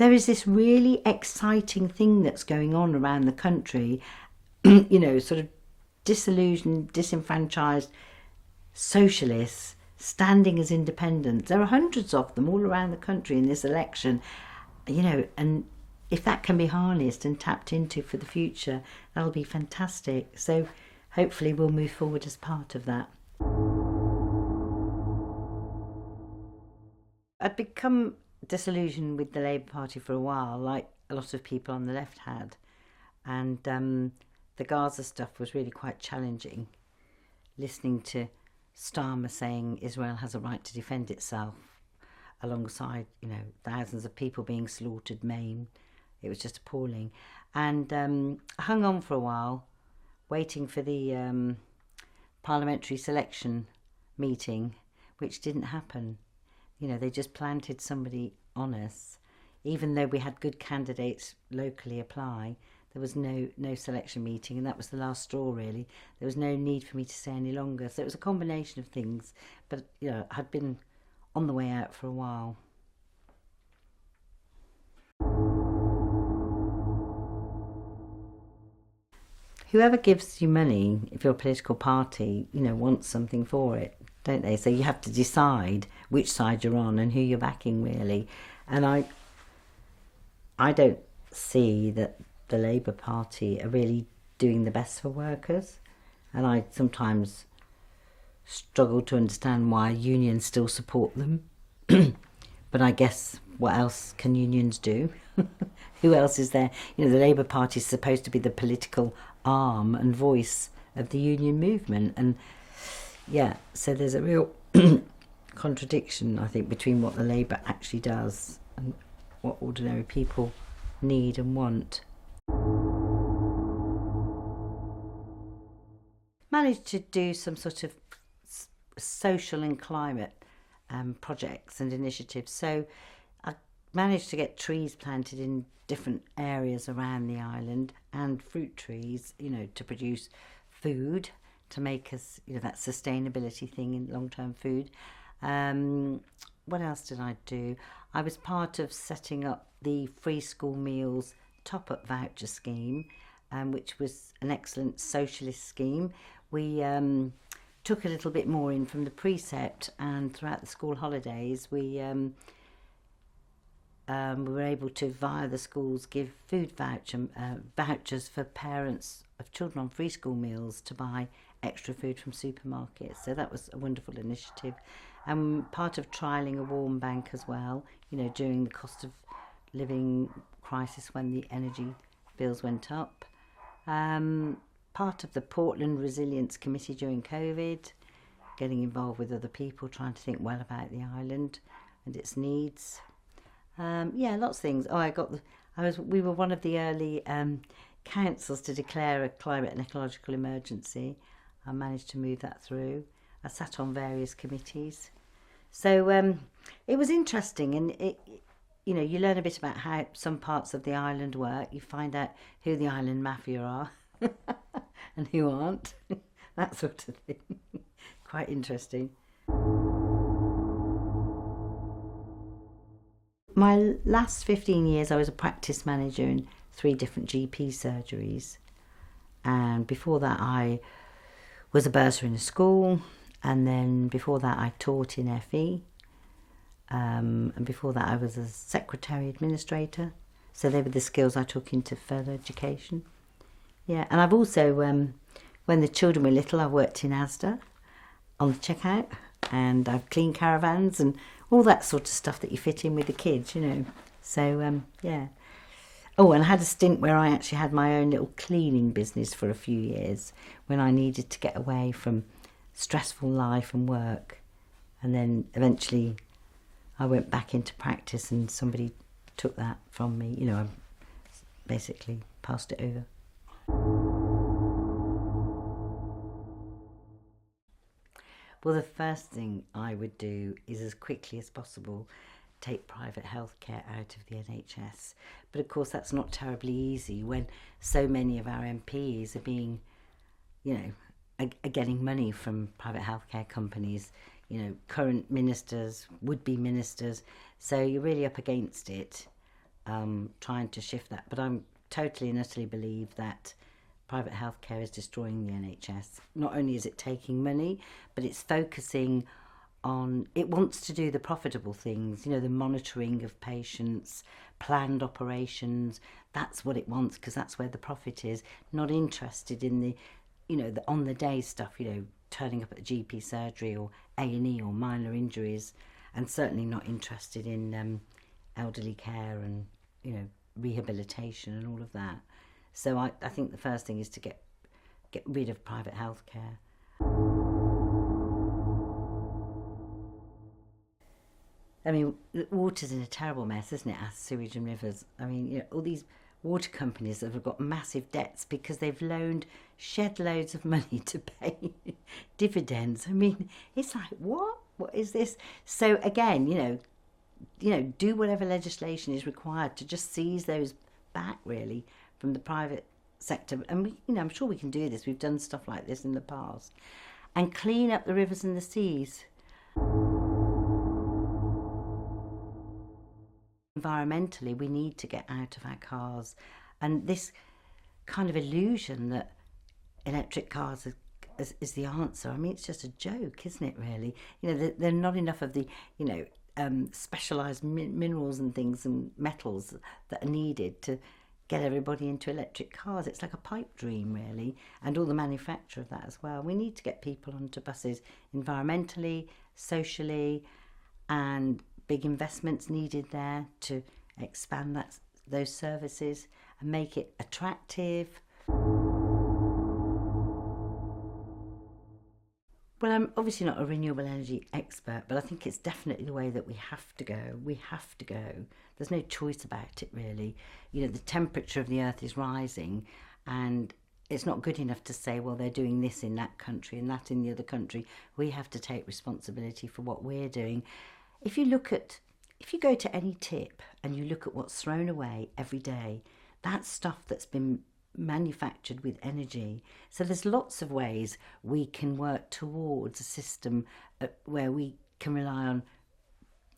there is this really exciting thing that's going on around the country, you know, sort of disillusioned, disenfranchised socialists standing as independents. There are hundreds of them all around the country in this election, you know, and if that can be harnessed and tapped into for the future, that'll be fantastic. So hopefully we'll move forward as part of that. I'd become disillusioned with the Labour Party for a while, like a lot of people on the left had. And the Gaza stuff was really quite challenging. Listening to Starmer saying Israel has a right to defend itself alongside, you know, thousands of people being slaughtered, maimed. It was just appalling. And I hung on for a while, waiting for the parliamentary selection meeting, which didn't happen. You know, they just planted somebody on us. Even though we had good candidates locally apply, there was no selection meeting, and that was the last straw, really. There was no need for me to stay any longer. So it was a combination of things, but, you know, I'd been on the way out for a while. Whoever gives you money, if you're a political party, you know, wants something for it, don't they? So you have to decide which side you're on and who you're backing, really. And I don't see that the Labour Party are really doing the best for workers. And I sometimes struggle to understand why unions still support them. But I guess what else can unions do? Who else is there? You know, the Labour Party is supposed to be the political arm and voice of the union movement. And yeah, so there's a real contradiction, I think, between what the Labour actually does and what ordinary people need and want. Managed to do some sort of social and climate projects and initiatives. So I managed to get trees planted in different areas around the island, and fruit trees, you know, to produce food, to make us, you know, that sustainability thing in long-term food. What else did I do? I was part of setting up the free school meals top-up voucher scheme, which was an excellent socialist scheme. We took a little bit more in from the precept, and throughout the school holidays we were able to, via the schools, give food vouchers for parents of children on free school meals to buy extra food from supermarkets. So that was a wonderful initiative. Part of trialling a warm bank as well, you know, during the cost of living crisis when the energy bills went up. Part of the Portland Resilience Committee during COVID, getting involved with other people, trying to think well about the island and its needs. Yeah, lots of things. We were one of the early councils to declare a climate and ecological emergency. I managed to move that through. I sat on various committees. So it was interesting, and you know, you learn a bit about how some parts of the island work. You find out who the island mafia are and who aren't, that sort of thing. Quite interesting. My last 15 years I was a practice manager in 3 different GP surgeries, and before that I was a bursar in a school, and then before that I taught in FE, and before that I was a secretary administrator. So they were the skills I took into further education. Yeah, and I've also, when the children were little, I worked in Asda on the checkout, and I've cleaned caravans and all that sort of stuff that you fit in with the kids, you know. So, yeah. Oh, and I had a stint where I actually had my own little cleaning business for a few years when I needed to get away from stressful life and work. And then eventually I went back into practice, and somebody took that from me. You know, I basically passed it over. Well, the first thing I would do is, as quickly as possible, take private healthcare out of the NHS. But of course that's not terribly easy when so many of our MPs are being, you know, are getting money from private healthcare companies, you know, current ministers, would-be ministers. So you're really up against it. trying to shift that. But I'm totally and utterly believe that private healthcare is destroying the NHS. Not only is it taking money, but it's focusing on, it wants to do the profitable things, the monitoring of patients, planned operations. That's what it wants, because that's where the profit is. Not interested in the, the on the day stuff, turning up at a GP surgery or A&E or minor injuries, and certainly not interested in elderly care and, rehabilitation and all of that. So I think the first thing is to get rid of private healthcare. I mean, water's in a terrible mess, isn't it? As sewage and rivers. I mean, all these water companies that have got massive debts because they've loaned shed loads of money to pay dividends. I mean, it's like, what? What is this? So again, do whatever legislation is required to just seize those back, really, from the private sector. And I'm sure we can do this. We've done stuff like this in the past, and clean up the rivers and the seas. Environmentally, we need to get out of our cars, and this kind of illusion that electric cars is the answer. I mean, it's just a joke, isn't it, really? There are not enough of the, specialised minerals and things and metals that are needed to get everybody into electric cars. It's like a pipe dream, really, and all the manufacture of that as well. We need to get people onto buses environmentally, socially, and big investments needed there to expand those services and make it attractive. Well, I'm obviously not a renewable energy expert, but I think it's definitely the way that we have to go. We have to go. There's no choice about it, really. The temperature of the earth is rising, and it's not good enough to say, well, they're doing this in that country and that in the other country. We have to take responsibility for what we're doing. If you go to any tip and you look at what's thrown away every day, that's stuff that's been manufactured with energy. So there's lots of ways we can work towards a system where we can rely on,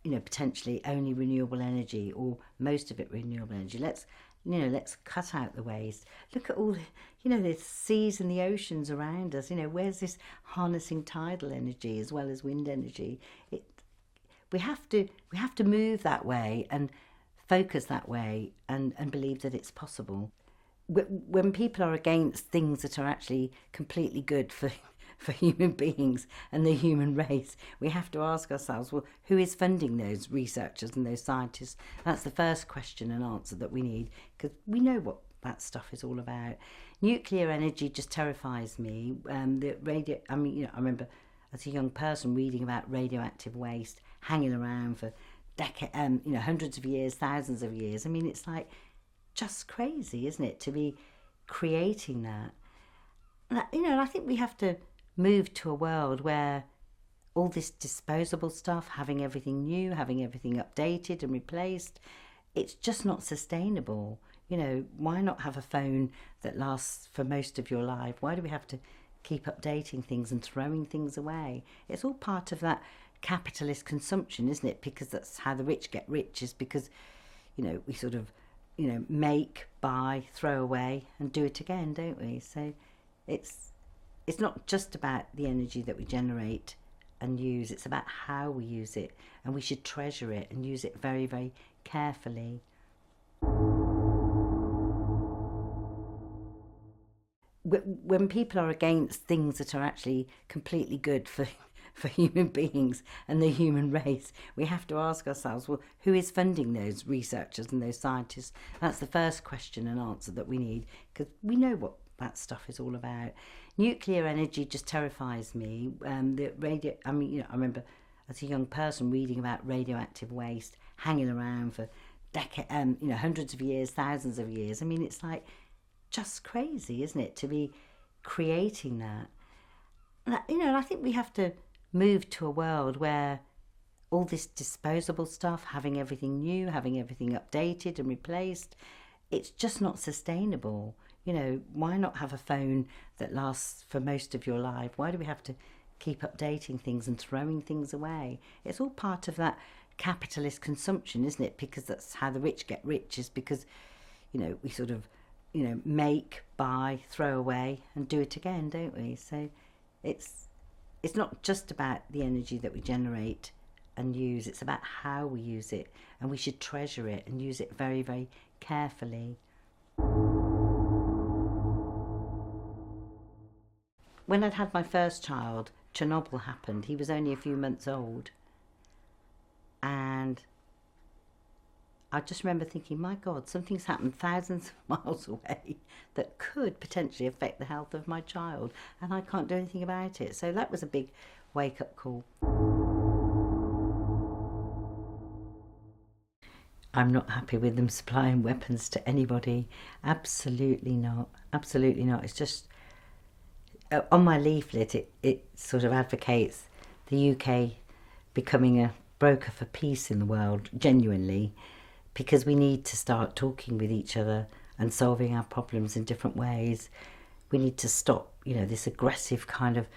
potentially only renewable energy, or most of it renewable energy. Let's cut out the waste. Look at all the seas and the oceans around us. Where's this harnessing tidal energy as well as wind energy? We have to move that way and focus that way and believe that it's possible. When people are against things that are actually completely good for human beings and the human race, we have to ask ourselves, well, who is funding those researchers and those scientists? That's the first question and answer that we need, because we know what that stuff is all about. Nuclear energy just terrifies me. I remember as a young person reading about radioactive waste hanging around for hundreds of years, thousands of years. I mean, it's like just crazy, isn't it, to be creating that? And I think we have to move to a world where all this disposable stuff, having everything new, having everything updated and replaced, it's just not sustainable. Why not have a phone that lasts for most of your life? Why do we have to keep updating things and throwing things away? It's all part of that capitalist consumption, isn't it? Because that's how the rich get rich, is because we sort of make, buy, throw away and do it again, don't we? So it's not just about the energy that we generate and use, it's about how we use it, and we should treasure it and use it very, very carefully. When people are against things that are actually completely good for human beings and the human race, we have to ask ourselves, well, who is funding those researchers and those scientists? That's the first question and answer that we need, because we know what that stuff is all about. Nuclear energy just terrifies me. I remember as a young person reading about radioactive waste hanging around for hundreds of years, thousands of years. I mean, it's like just crazy, isn't it, to be creating that? And I think we have to move to a world where all this disposable stuff, having everything new, having everything updated and replaced, it's just not sustainable. Why not have a phone that lasts for most of your life? Why do we have to keep updating things and throwing things away? It's all part of that capitalist consumption, isn't it? Because that's how the rich get rich, is because, you know, we sort of, you know, make, buy, throw away and do it again, don't we? So it's not just about the energy that we generate and use, it's about how we use it, and we should treasure it and use it very, very carefully. When I'd had my first child, Chernobyl happened. He was only a few months old, and I just remember thinking, my God, something's happened thousands of miles away that could potentially affect the health of my child, and I can't do anything about it. So that was a big wake-up call. I'm not happy with them supplying weapons to anybody. Absolutely not. Absolutely not. It's just, on my leaflet, it sort of advocates the UK becoming a broker for peace in the world, genuinely, because we need to start talking with each other and solving our problems in different ways. We need to stop, you know, this aggressive kind of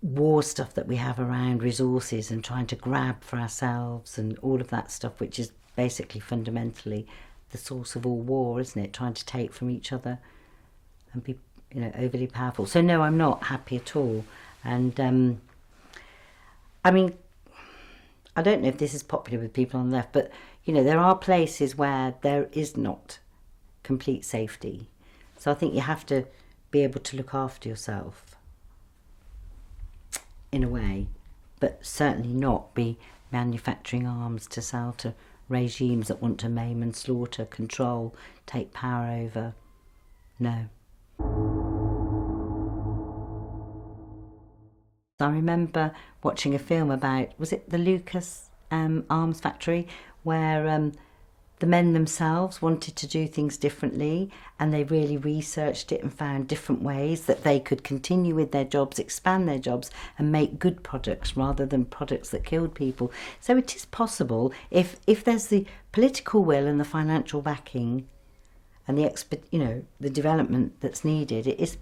war stuff that we have around resources and trying to grab for ourselves and all of that stuff, which is basically fundamentally the source of all war, isn't it? Trying to take from each other and be, you know, overly powerful. So no, I'm not happy at all. And I mean, I don't know if this is popular with people on the left, but, you know, there are places where there is not complete safety. So I think you have to be able to look after yourself in a way, but certainly not be manufacturing arms to sell to regimes that want to maim and slaughter, control, take power over. No. I remember watching a film about, was it the Lucas arms factory, where the men themselves wanted to do things differently, and they really researched it and found different ways that they could continue with their jobs, expand their jobs and make good products rather than products that killed people. So it is possible, if there's the political will and the financial backing and the the development that's needed,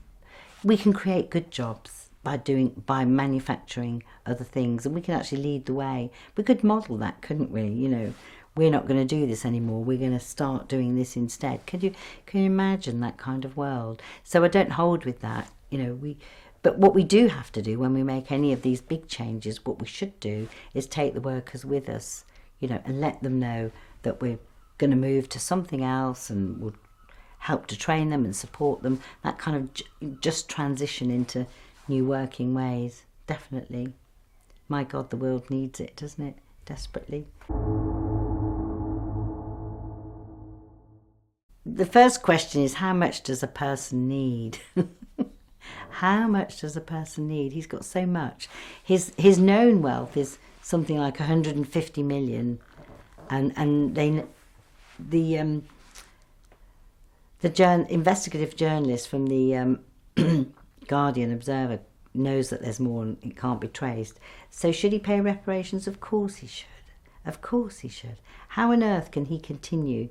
we can create good jobs by manufacturing other things, and we can actually lead the way. We could model that, couldn't we? You know, we're not going to do this anymore, we're going to start doing this instead. Can you imagine that kind of world? So I don't hold with that, you know. But what we do have to do when we make any of these big changes, what we should do is take the workers with us, you know, and let them know that we're going to move to something else, and we'll help to train them and support them. That kind of just transition into new working ways, definitely. My God, the world needs it, doesn't it? Desperately. The first question is, how much does a person need? How much does a person need? He's got so much. His known wealth is something like 150 million, and the investigative journalist from the Guardian Observer knows that there's more and it can't be traced. So should he pay reparations? Of course he should. Of course he should. How on earth can he continue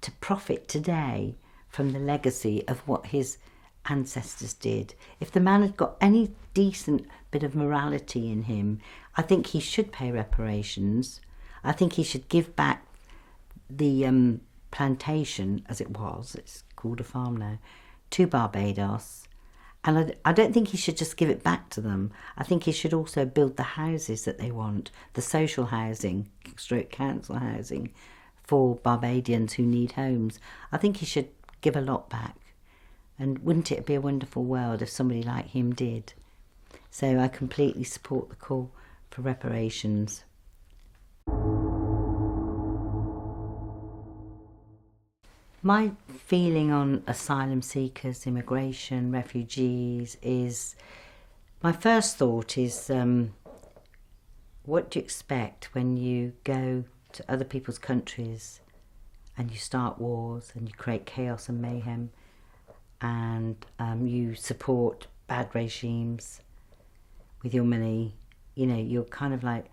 to profit today from the legacy of what his ancestors did? If the man had got any decent bit of morality in him, I think he should pay reparations. I think he should give back the plantation, as it was, it's called a farm now, to Barbados. And I don't think he should just give it back to them. I think he should also build the houses that they want, the social housing, stroke council housing, for Barbadians who need homes. I think he should give a lot back. And wouldn't it be a wonderful world if somebody like him did? So I completely support the call for reparations. My feeling on asylum seekers, immigration, refugees is, my first thought is, what do you expect when you go to other people's countries and you start wars and you create chaos and mayhem, and you support bad regimes with your money? You know, you're kind of like,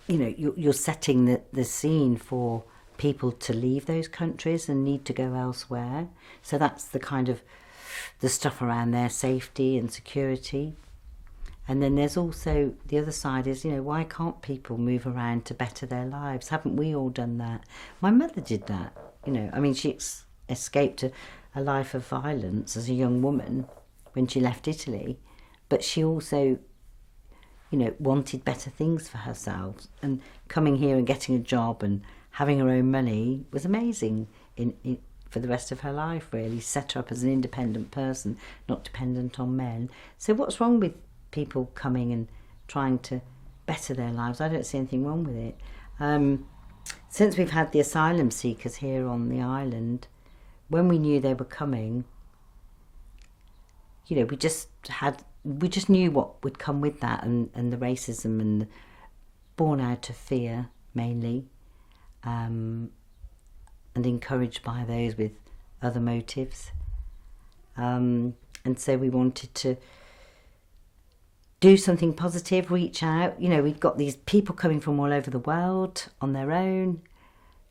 you know, you're setting the scene for people to leave those countries and need to go elsewhere. So that's the kind of the stuff around their safety and security. And then there's also the other side is, why can't people move around to better their lives? Haven't we all done that? My mother did that. She escaped a life of violence as a young woman when she left Italy, but she also, wanted better things for herself. And coming here and getting a job and having her own money was amazing for the rest of her life, really. Set her up as an independent person, not dependent on men. So what's wrong with people coming and trying to better their lives? I don't see anything wrong with it. Since we've had the asylum seekers here on the island, when we knew they were coming, we just knew what would come with that, and the racism and born out of fear mainly, and encouraged by those with other motives. And so we wanted to do something positive, reach out. We've got these people coming from all over the world on their own,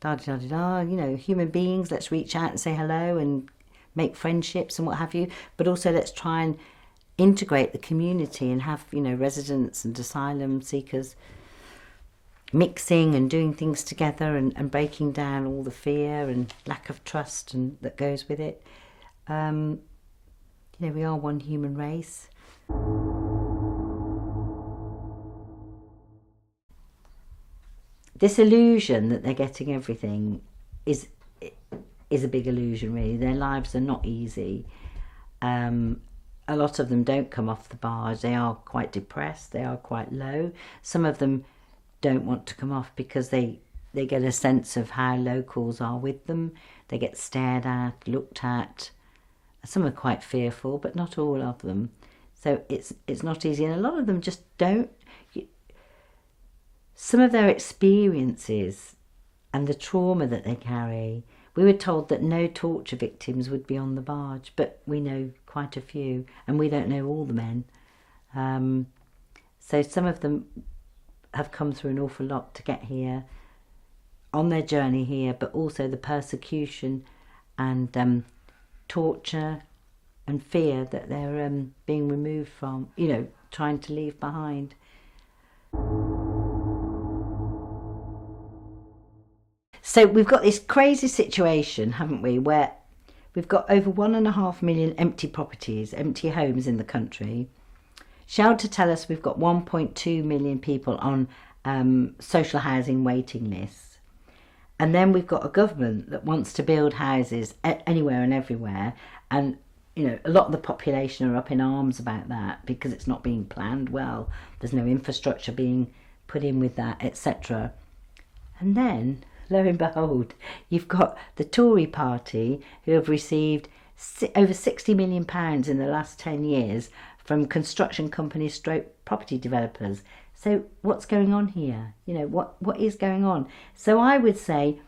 human beings, let's reach out and say hello and make friendships and what have you. But also let's try and integrate the community and have, residents and asylum seekers mixing and doing things together and breaking down all the fear and lack of trust and that goes with it. We are one human race. This illusion that they're getting everything is a big illusion, really. Their lives are not easy. A lot of them don't come off the barge. They are quite depressed. They are quite low. Some of them don't want to come off because they get a sense of how locals are with them. They get stared at, looked at. Some are quite fearful, but not all of them. So it's not easy. And a lot of them just don't. Some of their experiences and the trauma that they carry, we were told that no torture victims would be on the barge, but we know quite a few, and we don't know all the men. So some of them have come through an awful lot to get here, on their journey here, but also the persecution and torture and fear that they're being removed from, trying to leave behind. So we've got this crazy situation, haven't we, where we've got over 1.5 million empty properties, empty homes in the country. Shelter tell us we've got 1.2 million people on social housing waiting lists. And then we've got a government that wants to build houses anywhere and everywhere. And, a lot of the population are up in arms about that because it's not being planned well. There's no infrastructure being put in with that, etc. And then, lo and behold, you've got the Tory party who have received over £60 million in the last 10 years from construction companies stroke property developers. So what's going on here? What is going on? So I would say,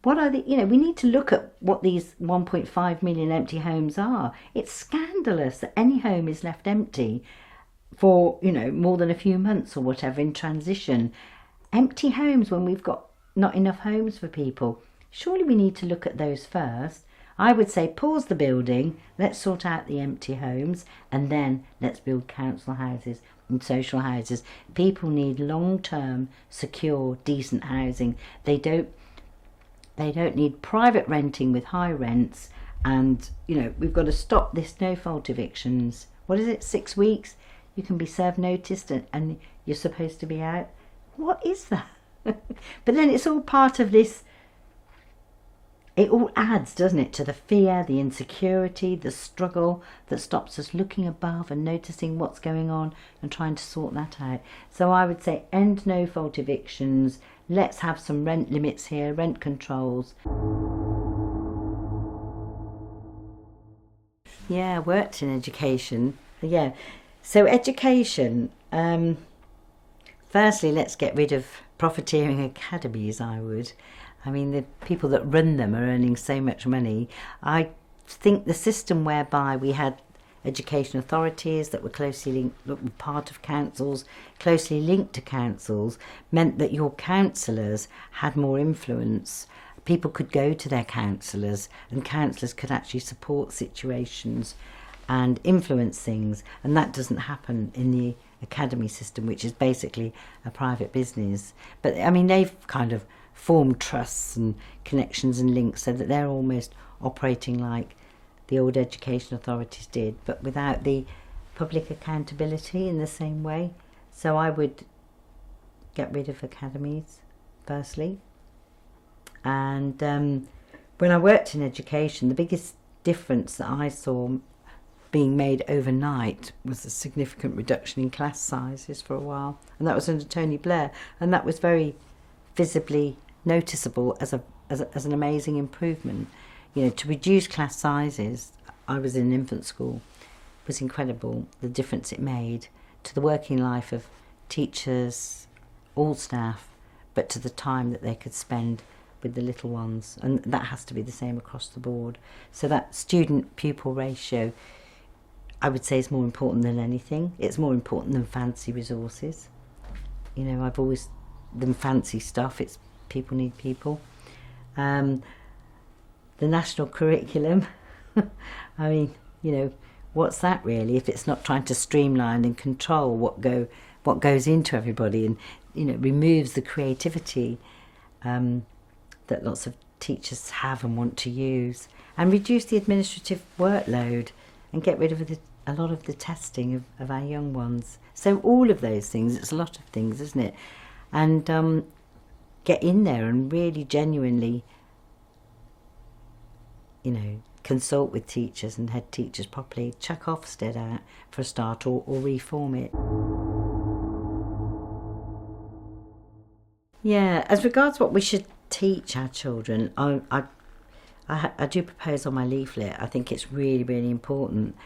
what are the, we need to look at what these 1.5 million empty homes are. It's scandalous that any home is left empty for, more than a few months or whatever in transition. Empty homes when we've got not enough homes for people. Surely we need to look at those first. I would say pause the building, let's sort out the empty homes, and then let's build council houses and social houses. People need long-term, secure, decent housing. They don't need private renting with high rents, and we've got to stop this no-fault evictions. What is it, 6 weeks? You can be served notice and you're supposed to be out. What is that? But then it's all part of this, it all adds, doesn't it, to the fear, the insecurity, the struggle that stops us looking above and noticing what's going on and trying to sort that out. So I would say end no-fault evictions, let's have some rent limits here, rent controls. Yeah, I worked in education. Yeah, so education, firstly, let's get rid of profiteering academies, I would. I mean, the people that run them are earning so much money. I think the system whereby we had education authorities that were closely linked, part of councils, closely linked to councils, meant that your councillors had more influence. People could go to their councillors and councillors could actually support situations. and influence things, and that doesn't happen in the academy system, which is basically a private business. But I mean, they've kind of formed trusts and connections and links so that they're almost operating like the old education authorities did, but without the public accountability in the same way. So I would get rid of academies, firstly. And when I worked in education, the biggest difference that I saw being made overnight was a significant reduction in class sizes for a while, and that was under Tony Blair, and that was very visibly noticeable as an amazing improvement. You know, to reduce class sizes, I was in an infant school, was incredible, the difference it made to the working life of teachers, all staff, but to the time that they could spend with the little ones, and that has to be the same across the board. So that student-pupil ratio, I would say, is more important than anything. It's more important than fancy resources. You know, I've always, than fancy stuff, it's people need people. The national curriculum, I mean, you know, what's that really if it's not trying to streamline and control what goes into everybody, and, you know, removes the creativity that lots of teachers have and want to use, and reduce the administrative workload and get rid of a lot of the testing of our young ones. So all of those things, it's a lot of things, isn't it? And get in there and really genuinely, you know, consult with teachers and head teachers properly, chuck Ofsted out for a start, or reform it. Yeah, as regards what we should teach our children, I do propose on my leaflet, I think it's really, really important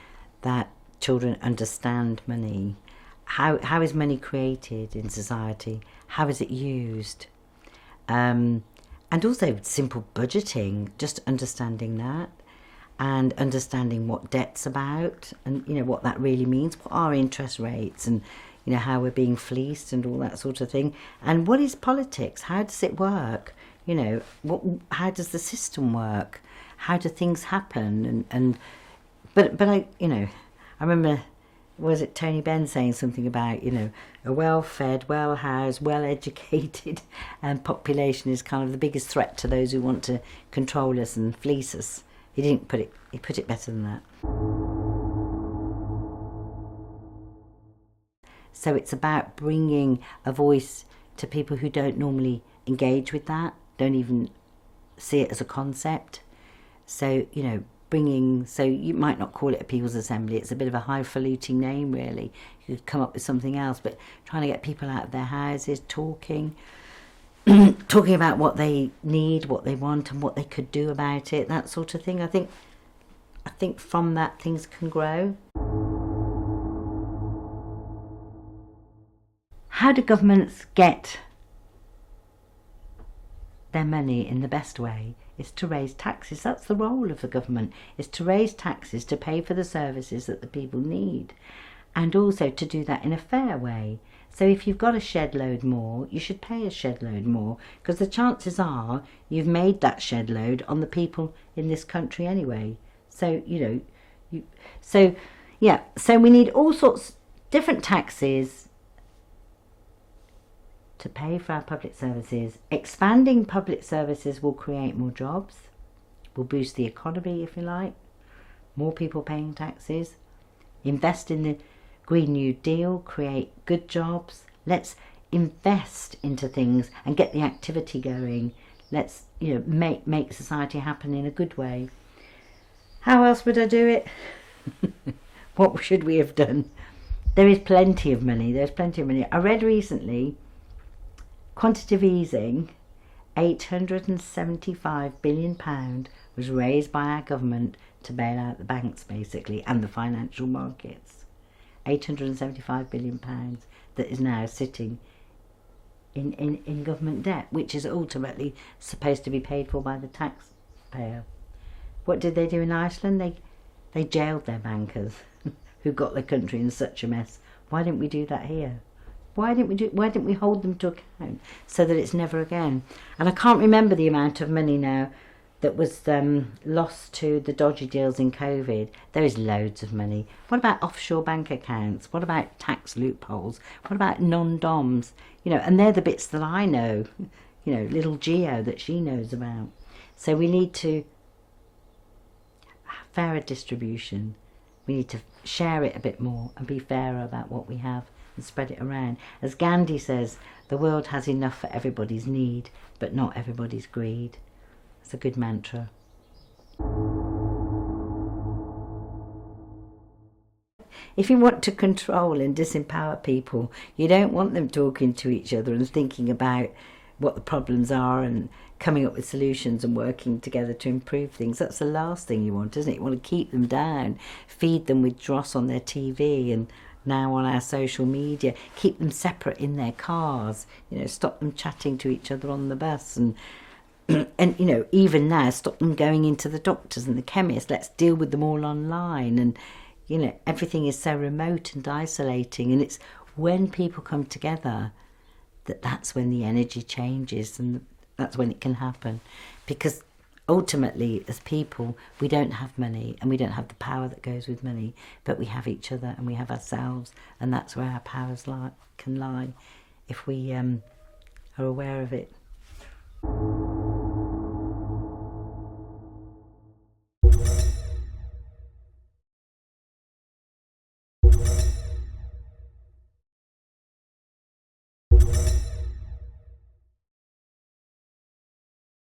that children understand money. How is money created in society? How is it used? And also simple budgeting, just understanding that, and understanding what debt's about, and, you know, what that really means, what are interest rates, and, you know, how we're being fleeced and all that sort of thing. And what is politics? How does it work? You know, how does the system work? How do things happen? But I, you know, I remember, was it Tony Benn saying something about, you know, a well-fed, well-housed, well-educated population is kind of the biggest threat to those who want to control us and fleece us. He put it better than that. So it's about bringing a voice to people who don't normally engage with that, don't even see it as a concept. So, you know, so you might not call it a People's Assembly, it's a bit of a highfalutin name really. You could come up with something else, but trying to get people out of their houses, talking about what they need, what they want, and what they could do about it, that sort of thing. I think from that things can grow. How do governments get their money in the best way? Is to raise taxes. That's the role of the government, is to raise taxes to pay for the services that the people need, and also to do that in a fair way. So if you've got a shed load more, you should pay a shed load more, because the chances are you've made that shed load on the people in this country anyway. So, you know, so we need all sorts different taxes to pay for our public services. Expanding public services will create more jobs, will boost the economy, if you like, more people paying taxes. Invest in the Green New Deal, create good jobs. Let's invest into things and get the activity going. Let's, you know, make society happen in a good way. How else would I do it? What should we have done? There is plenty of money. There's plenty of money. I read recently, quantitative easing, £875 billion was raised by our government to bail out the banks, basically, and the financial markets. £875 billion that is now sitting in government debt, which is ultimately supposed to be paid for by the taxpayer. What did they do in Iceland? They jailed their bankers who got the country in such a mess. Why didn't we do that here? Why didn't we hold them to account so that it's never again? And I can't remember the amount of money now that was lost to the dodgy deals in COVID, there is loads of money. What about offshore bank accounts? What about tax loopholes? What about non-doms? You know, and they're the bits that I know, you know, little Geo that she knows about. So we need to have fairer distribution. We need to share it a bit more and be fairer about what we have and spread it around. As Gandhi says, the world has enough for everybody's need, but not everybody's greed. It's a good mantra. If you want to control and disempower people, you don't want them talking to each other and thinking about what the problems are and coming up with solutions and working together to improve things. That's the last thing you want, isn't it? You want to keep them down, feed them with dross on their TV and now on our social media, keep them separate in their cars, you know, stop them chatting to each other on the bus and you know, even now, stop them going into the doctors and the chemists. Let's deal with them all online. And, you know, everything is so remote and isolating. And it's when people come together that's when the energy changes and that's when it can happen. Because ultimately, as people, we don't have money and we don't have the power that goes with money, but we have each other and we have ourselves. And that's where our powers can lie if we are aware of it.